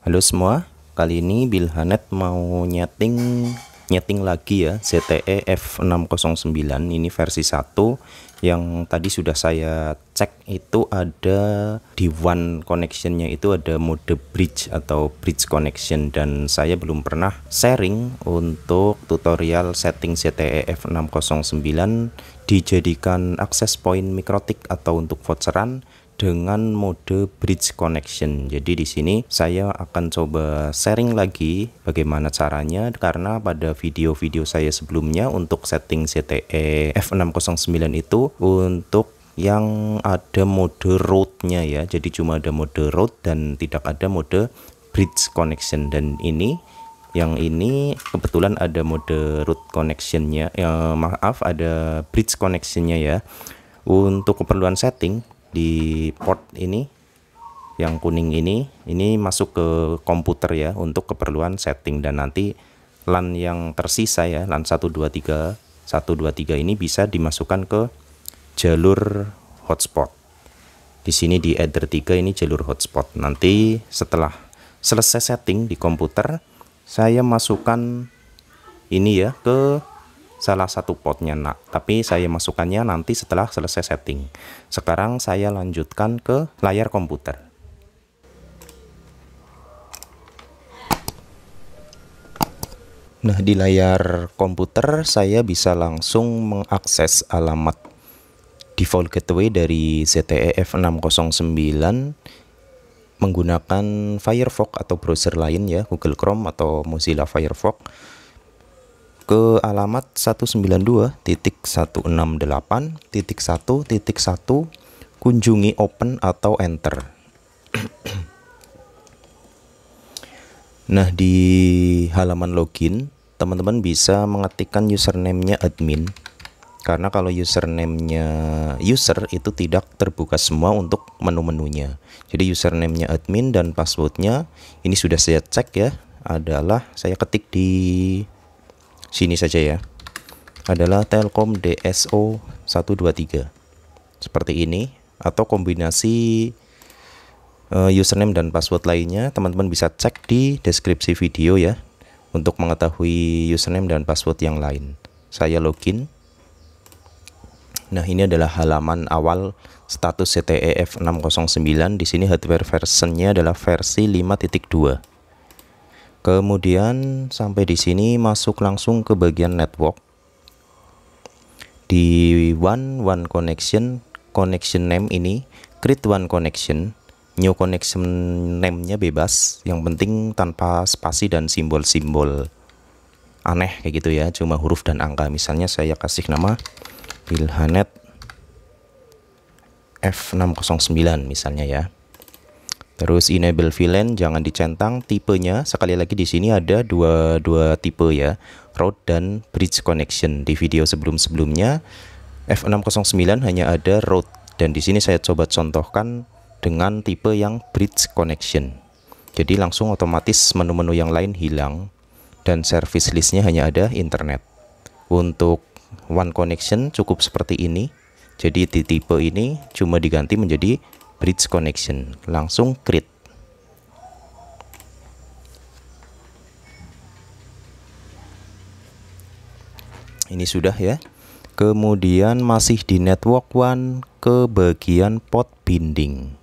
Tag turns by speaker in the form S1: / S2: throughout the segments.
S1: Halo semua, kali ini Bilhanet mau nyeting lagi ya ZTE F609. Ini versi 1 yang tadi sudah saya cek, itu ada di one connectionnya itu ada mode bridge atau bridge connection, dan saya belum pernah sharing untuk tutorial setting ZTE F609 dijadikan access point mikrotik atau untuk voucheran dengan mode bridge connection. Jadi di sini saya akan coba sharing lagi bagaimana caranya, karena pada video-video saya sebelumnya untuk setting ZTE F609 itu untuk yang ada mode route-nya ya. Jadi cuma ada mode route dan tidak ada mode bridge connection, dan ini yang ini kebetulan ada mode route connectionnya, maaf, ada bridge connectionnya ya. Untuk keperluan setting di port ini yang kuning ini masuk ke komputer ya untuk keperluan setting, dan nanti LAN yang tersisa ya, LAN 123 ini bisa dimasukkan ke jalur hotspot. Di sini di header 3 ini jalur hotspot. Nanti setelah selesai setting di komputer, saya masukkan ini ya ke salah satu potnya, tapi saya masukkannya nanti setelah selesai setting. Sekarang saya lanjutkan ke layar komputer. Nah, di layar komputer saya bisa langsung mengakses alamat default gateway dari ZTE F609 menggunakan Firefox atau browser lain ya, Google Chrome atau Mozilla Firefox, ke alamat 192.168.1.1, kunjungi open atau enter. Nah, di halaman login teman-teman bisa mengetikkan username-nya admin, karena kalau username-nya user itu tidak terbuka semua untuk menu-menunya. Jadi username-nya admin dan passwordnya ini sudah saya cek ya, adalah saya ketik di sini saja ya, adalah Telkom DSO 123 seperti ini, atau kombinasi username dan password lainnya teman-teman bisa cek di deskripsi video ya untuk mengetahui username dan password yang lain. Saya login. Nah, ini adalah halaman awal status ZTE F609. Di sini hardware versionnya adalah versi 5.2. Kemudian sampai di sini masuk langsung ke bagian network. Di one connection name ini create one connection, new connection name-nya bebas, yang penting tanpa spasi dan simbol-simbol aneh kayak gitu ya, cuma huruf dan angka. Misalnya saya kasih nama Bilhanet F609 misalnya ya. Terus enable VLAN jangan dicentang tipenya. Sekali lagi di sini ada dua tipe ya, route dan bridge connection. Di video sebelum-sebelumnya F609 hanya ada route, dan di sini saya coba contohkan dengan tipe yang bridge connection. Jadi langsung otomatis menu-menu yang lain hilang dan service listnya hanya ada internet. Untuk one connection cukup seperti ini. Jadi di tipe ini cuma diganti menjadi bridge connection. Langsung create. Ini sudah ya. Kemudian masih di network one, ke bagian port binding.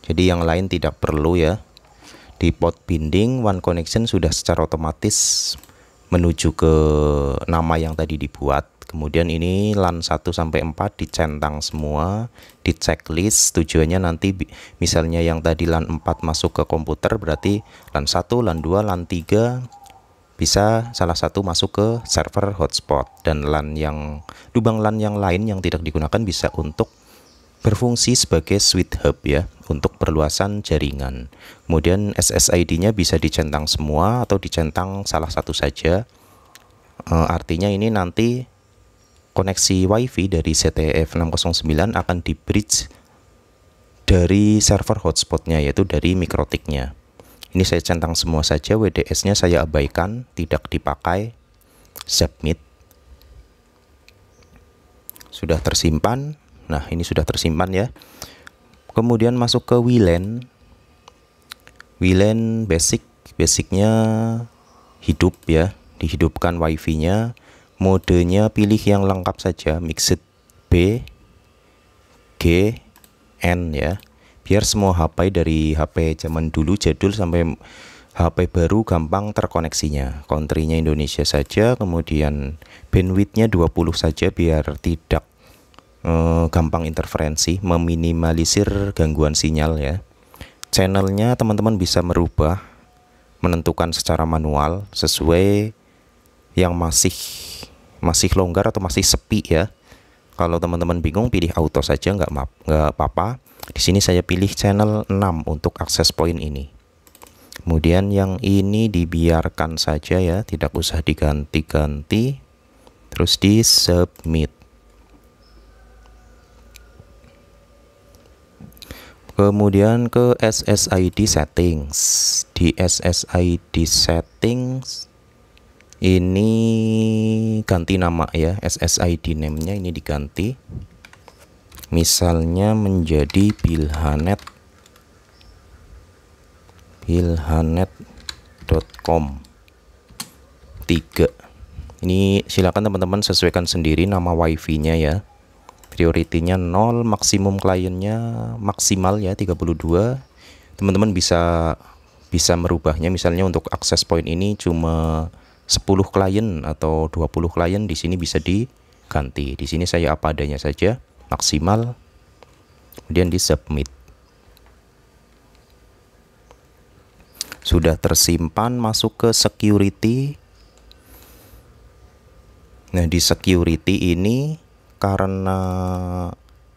S1: Jadi yang lain tidak perlu ya. Di port binding one connection sudah secara otomatis menuju ke nama yang tadi dibuat. Kemudian ini LAN 1 sampai 4 dicentang semua, di checklist. Tujuannya nanti misalnya yang tadi LAN 4 masuk ke komputer, berarti LAN 1, LAN 2, LAN 3 bisa salah satu masuk ke server hotspot, dan LAN yang lubang LAN yang lain yang tidak digunakan bisa untuk berfungsi sebagai switch hub ya, untuk perluasan jaringan. Kemudian SSID-nya bisa dicentang semua atau dicentang salah satu saja. Artinya ini nanti koneksi WiFi dari ZTE F609 akan di bridge dari server hotspotnya, yaitu dari mikrotiknya. Ini saya centang semua saja, WDS-nya saya abaikan, tidak dipakai. Submit. Sudah tersimpan. Nah, ini sudah tersimpan ya. Kemudian masuk ke WLAN. WLAN basicnya hidup ya, dihidupkan wifi-nya. Modenya pilih yang lengkap saja, mixed B, G, N ya, biar semua HP dari HP zaman dulu jadul sampai HP baru gampang terkoneksinya. Country-nya Indonesia saja, kemudian bandwidth-nya 20 saja biar tidak gampang interferensi, meminimalisir gangguan sinyal ya. Channelnya teman-teman bisa merubah, menentukan secara manual sesuai yang masih longgar atau masih sepi ya. Kalau teman-teman bingung pilih auto saja, nggak apa-apa. Di sini saya pilih channel 6 untuk akses point ini. Kemudian yang ini dibiarkan saja ya, tidak usah diganti-ganti. Terus di submit. Kemudian ke SSID settings. Di SSID settings ini ganti nama ya, SSID name-nya ini diganti. Misalnya menjadi bilhanet.com 3. Ini silakan teman-teman sesuaikan sendiri nama wifi-nya ya. Prioritinya 0, maksimum kliennya maksimal ya 32. Teman-teman bisa merubahnya, misalnya untuk akses point ini cuma 10 klien atau 20 klien, di sini bisa diganti. Di sini saya apa adanya saja, maksimal. Kemudian di submit. Sudah tersimpan, masuk ke security. Nah, di security ini karena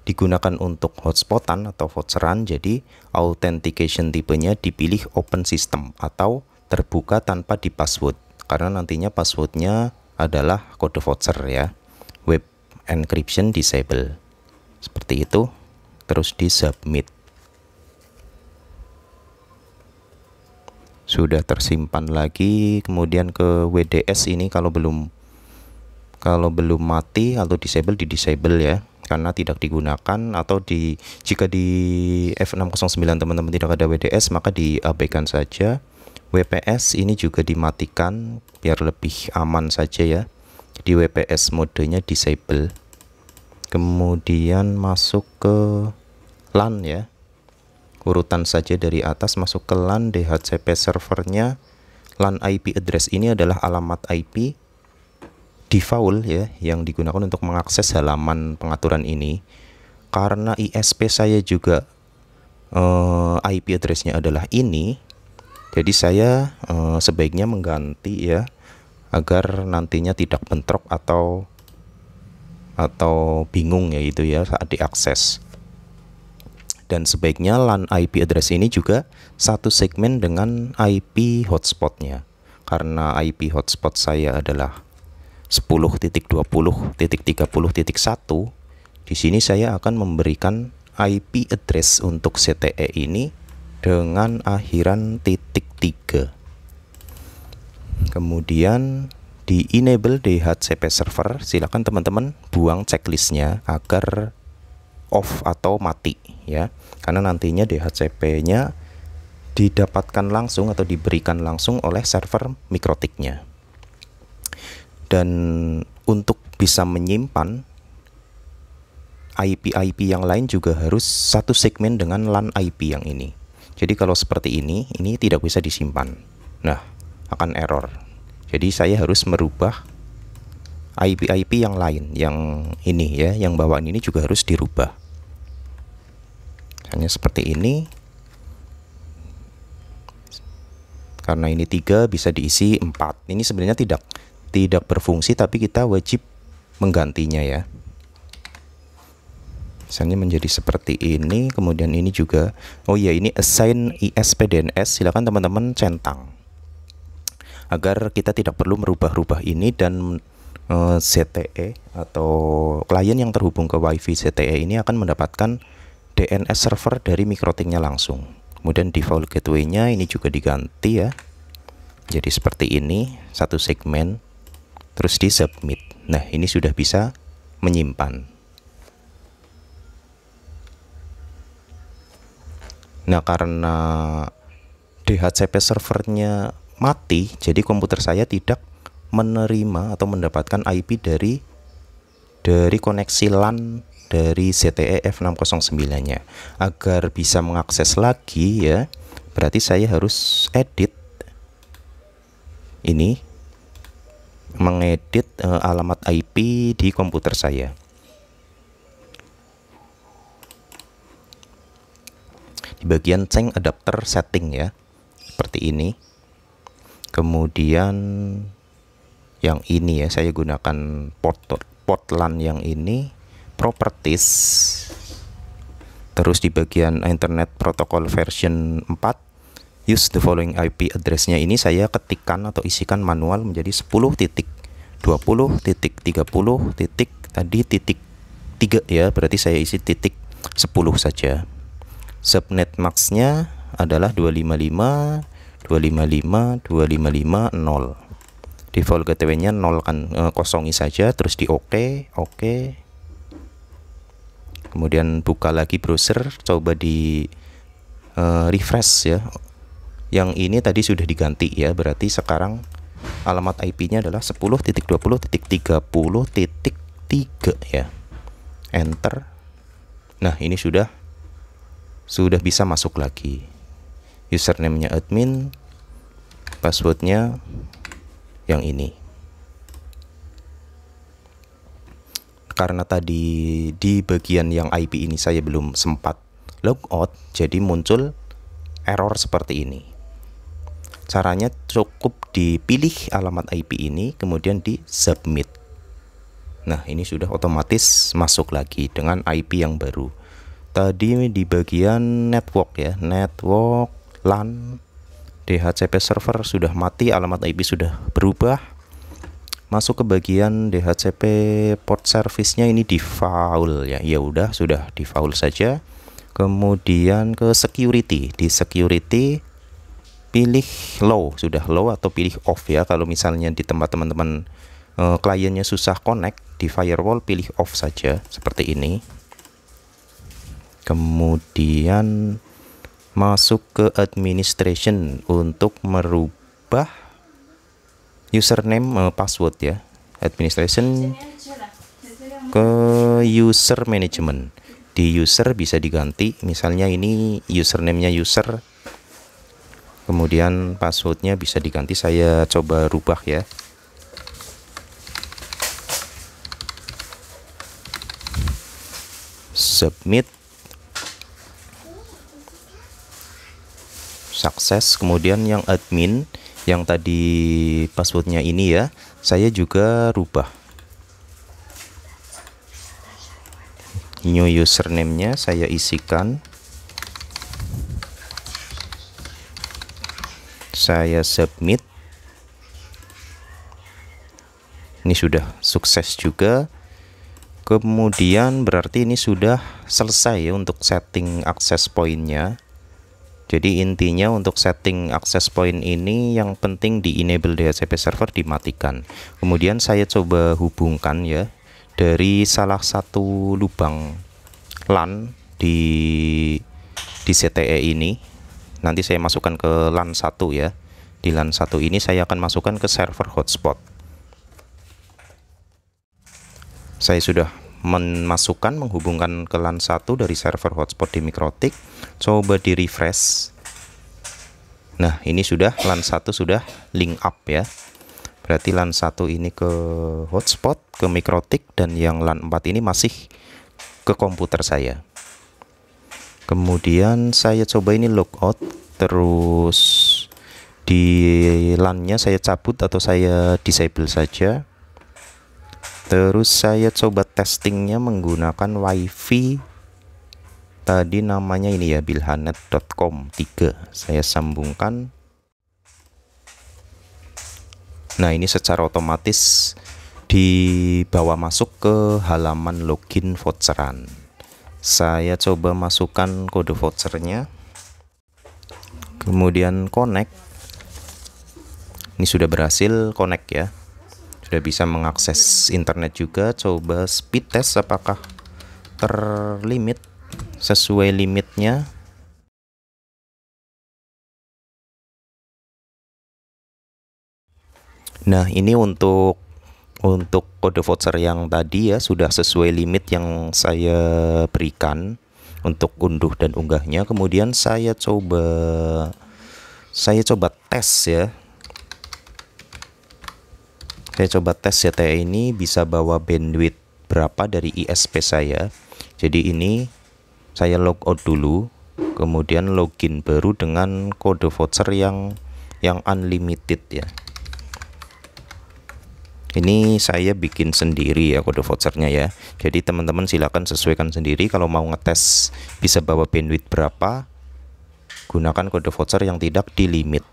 S1: digunakan untuk hotspotan atau voucheran, jadi authentication tipenya dipilih open system atau terbuka tanpa di password, karena nantinya passwordnya adalah kode voucher ya. Web encryption disable seperti itu. Terus di submit. Sudah tersimpan lagi. Kemudian ke WDS ini kalau belum mati atau disable, di disable ya, karena tidak digunakan. Atau jika di F609 teman-teman tidak ada WDS, maka diabaikan saja. WPS ini juga dimatikan biar lebih aman saja ya. Di WPS modenya disable. Kemudian masuk ke LAN ya, urutan saja dari atas, masuk ke LAN. DHCP servernya, LAN IP address ini adalah alamat IP default ya, yang digunakan untuk mengakses halaman pengaturan ini. Karena ISP saya juga IP addressnya adalah ini, jadi saya sebaiknya mengganti ya, agar nantinya tidak bentrok atau bingung ya itu ya saat diakses. Dan sebaiknya LAN IP address ini juga satu segmen dengan IP hotspotnya, karena IP hotspot saya adalah 10.20.30.1. Di sini saya akan memberikan IP address untuk CTE ini dengan akhiran .3. Kemudian di enable DHCP server, silakan teman-teman buang checklistnya agar off atau mati ya, karena nantinya DHCP-nya didapatkan langsung atau diberikan langsung oleh server Mikrotiknya. Dan untuk bisa menyimpan IP yang lain juga harus satu segmen dengan LAN IP yang ini. Jadi kalau seperti ini tidak bisa disimpan. Nah, akan error. Jadi saya harus merubah IP yang lain, yang ini ya, yang bawaan ini juga harus dirubah. Hanya seperti ini. Karena ini 3 bisa diisi 4. Ini sebenarnya tidak berfungsi, tapi kita wajib menggantinya ya. Misalnya menjadi seperti ini. Kemudian ini juga, oh ya, ini assign ISP-DNS, silakan teman-teman centang agar kita tidak perlu merubah-rubah ini. Dan CTE atau klien yang terhubung ke WiFi CTE ini akan mendapatkan DNS server dari Mikrotiknya langsung. Kemudian default gateway-nya ini juga diganti ya, jadi seperti ini, satu segmen. Terus di submit. Nah, ini sudah bisa menyimpan. Nah, karena DHCP servernya mati, jadi komputer saya tidak menerima atau mendapatkan IP dari koneksi LAN dari ZTE F609-nya. Agar bisa mengakses lagi ya, berarti saya harus edit ini, mengedit alamat IP di komputer saya. Di bagian change adapter setting ya, seperti ini. Kemudian yang ini ya, saya gunakan port LAN yang ini, properties. Terus di bagian internet protocol version 4, use the following IP address-nya ini saya ketikkan atau isikan manual menjadi 10.20.30 tadi titik 3 ya, berarti saya isi titik 10 saja. Subnet max-nya adalah 255.255.255.0. Default gateway-nya 0 kan, kosongi saja, terus di oke. Kemudian buka lagi browser, coba di refresh ya. Yang ini tadi sudah diganti ya, berarti sekarang alamat IP-nya adalah 10.20.30.3 ya. Enter. Nah, ini sudah bisa masuk lagi. Username-nya admin, password-nya yang ini. Karena tadi di bagian yang IP ini saya belum sempat logout, jadi muncul error seperti ini. Caranya cukup dipilih alamat IP ini, kemudian di submit. Nah, ini sudah otomatis masuk lagi dengan IP yang baru. Tadi di bagian network ya, network LAN, DHCP server sudah mati, alamat IP sudah berubah. Masuk ke bagian DHCP port service-nya, ini default ya. Ya udah, sudah default saja. Kemudian ke security, di security pilih low, sudah low atau pilih off ya. Kalau misalnya di tempat teman-teman kliennya susah connect, di firewall pilih off saja seperti ini. Kemudian masuk ke administration untuk merubah username, password ya. Administration ke user management. Di user bisa diganti, misalnya ini username-nya user, kemudian passwordnya bisa diganti. Saya coba rubah ya. Submit. Sukses. Kemudian yang admin, yang tadi passwordnya ini ya, saya juga rubah. New username-nya saya isikan. Saya submit. Ini sudah sukses juga. Kemudian berarti ini sudah selesai ya untuk setting access point-nya. Jadi intinya untuk setting access point ini yang penting di enable DHCP server dimatikan. Kemudian saya coba hubungkan ya dari salah satu lubang LAN di ZTE ini. Nanti saya masukkan ke LAN 1 ya. Di LAN 1 ini saya akan masukkan ke server hotspot. Saya sudah menghubungkan ke LAN 1 dari server hotspot di Mikrotik. Coba di refresh. Nah, ini sudah LAN 1 sudah link up ya. Berarti LAN 1 ini ke hotspot, ke Mikrotik, dan yang LAN 4 ini masih ke komputer saya. Kemudian saya coba ini logout, terus di LAN-nya saya cabut atau saya disable saja. Terus saya coba testingnya menggunakan WiFi. Tadi namanya ini ya, bilhanet.com 3. Saya sambungkan. Nah, ini secara otomatis dibawa masuk ke halaman login voucheran. Saya coba masukkan kode vouchernya. Kemudian connect. Ini sudah berhasil connect ya. Sudah bisa mengakses internet juga. Coba speed test apakah terlimit sesuai limitnya. Nah, ini untuk kode voucher yang tadi ya sudah sesuai limit yang saya berikan untuk unduh dan unggahnya. Kemudian saya coba tes ya. Saya coba tes CTE ini bisa bawa bandwidth berapa dari ISP saya. Jadi ini saya logout dulu, kemudian login baru dengan kode voucher yang unlimited ya. Ini saya bikin sendiri ya kode vouchernya ya. Jadi teman-teman silakan sesuaikan sendiri kalau mau ngetes bisa bawa bandwidth berapa. Gunakan kode voucher yang tidak di limit.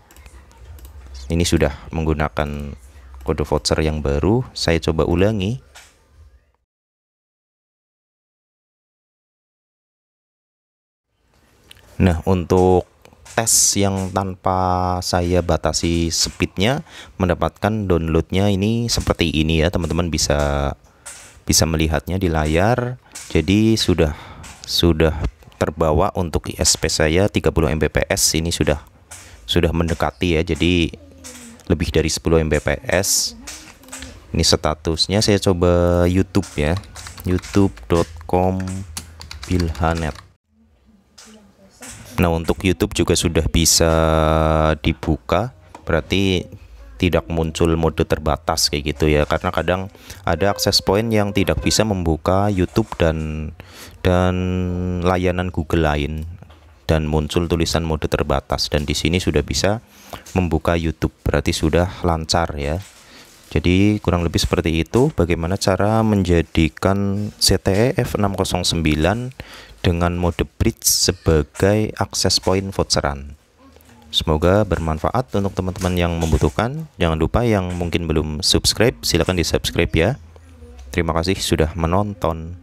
S1: Ini sudah menggunakan kode voucher yang baru, saya coba ulangi. Nah, untuk tes yang tanpa saya batasi speednya, mendapatkan downloadnya ini seperti ini ya, teman-teman bisa melihatnya di layar. Jadi sudah terbawa untuk ISP saya 30 Mbps, ini sudah mendekati ya, jadi lebih dari 10 Mbps. Ini statusnya, saya coba YouTube ya, youtube.com Bilhanet. Nah, untuk YouTube juga sudah bisa dibuka, berarti tidak muncul mode terbatas kayak gitu ya, karena kadang ada akses point yang tidak bisa membuka YouTube dan layanan Google lain dan muncul tulisan mode terbatas, dan di sini sudah bisa membuka YouTube, berarti sudah lancar ya. Jadi kurang lebih seperti itu bagaimana cara menjadikan CTE F609 dengan mode bridge sebagai akses point voucheran. Semoga bermanfaat untuk teman-teman yang membutuhkan. Jangan lupa yang mungkin belum subscribe, silahkan di subscribe ya. Terima kasih sudah menonton.